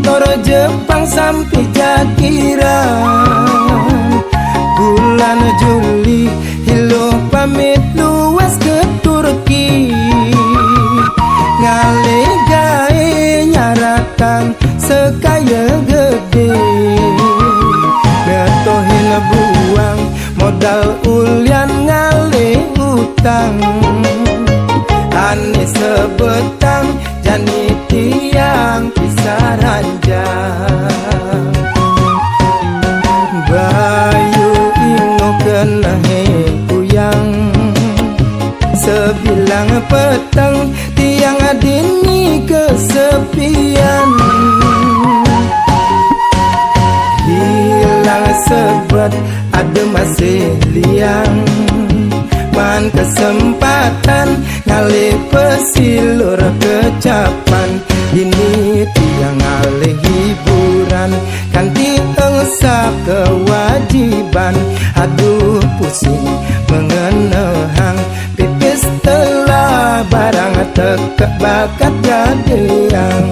Antara Jepang sampai Jakiran. Bulan Juli Hilo pamit luas ke Turki. Ngale gae nyarakan sekaya gede. Ngetohin buang modal ulian ngale utang. Ane sebetang jani tiang pisah ranjang. Bayu ingo kena kuyang. Sebilang petang tiang adini kesepian. Hilang sebet ada masih liang. Man kesempatan ngale pesilur kecapan. Ini tiang ngale hiburan kanti engsa kewajiban. Aduh pusing mengenehang pipis telah barang tekek bakat gadeang.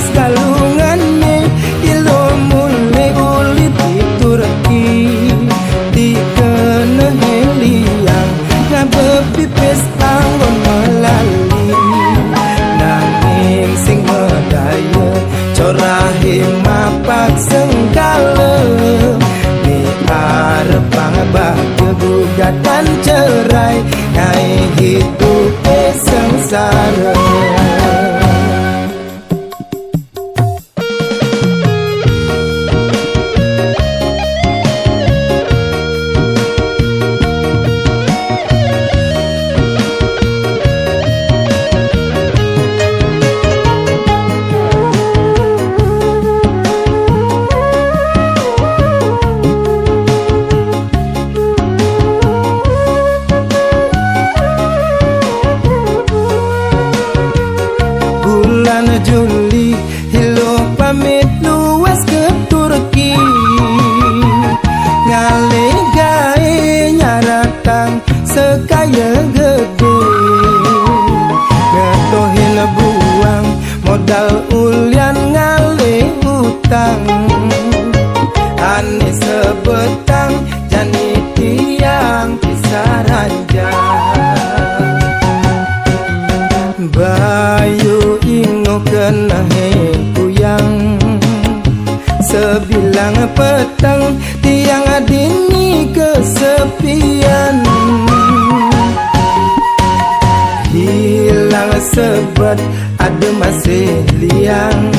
Kalungannya ilo mulai ulit di Turki. Dikena heliang ngabepipis anggon melali. Nanging sing medaya corahi mapak sengkala. Di arepang bagya gugatan cerai. Ngai hidup sengsara. Bulan Juli Hilo pamit luas ke Turki. Ngale gae nyarakan sekaya gede. Ngetohin buang modal ulian ngale utang. Ane sebetang jani tiang pisah ranjang. Bayu ingo kena kuyang. Sebilang petang tiang adini kesepian. Hilang sebet ada masih liang.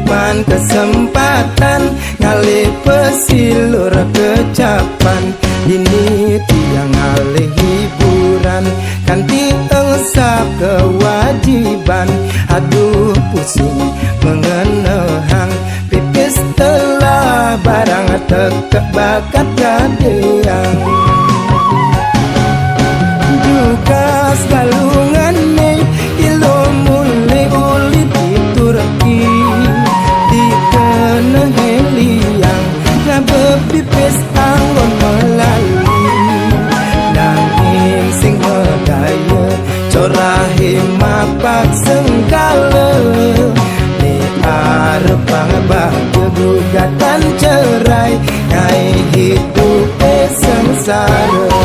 Man kesempatan ngale pesilur kecapan. Ini tiang ngale hiburan kanti engsa kewajiban. Aduh pusing mengenehang pipis telah barang tekek bakat gadeang. Duka sekalungannya ilo mulai ulit di Turki. Dikena heliang ngabepipis anggon melali. Nanging sing medaya corahi mapak sengkala. Di arepang bagya gugatan cerai. Ngai hidup sengsara.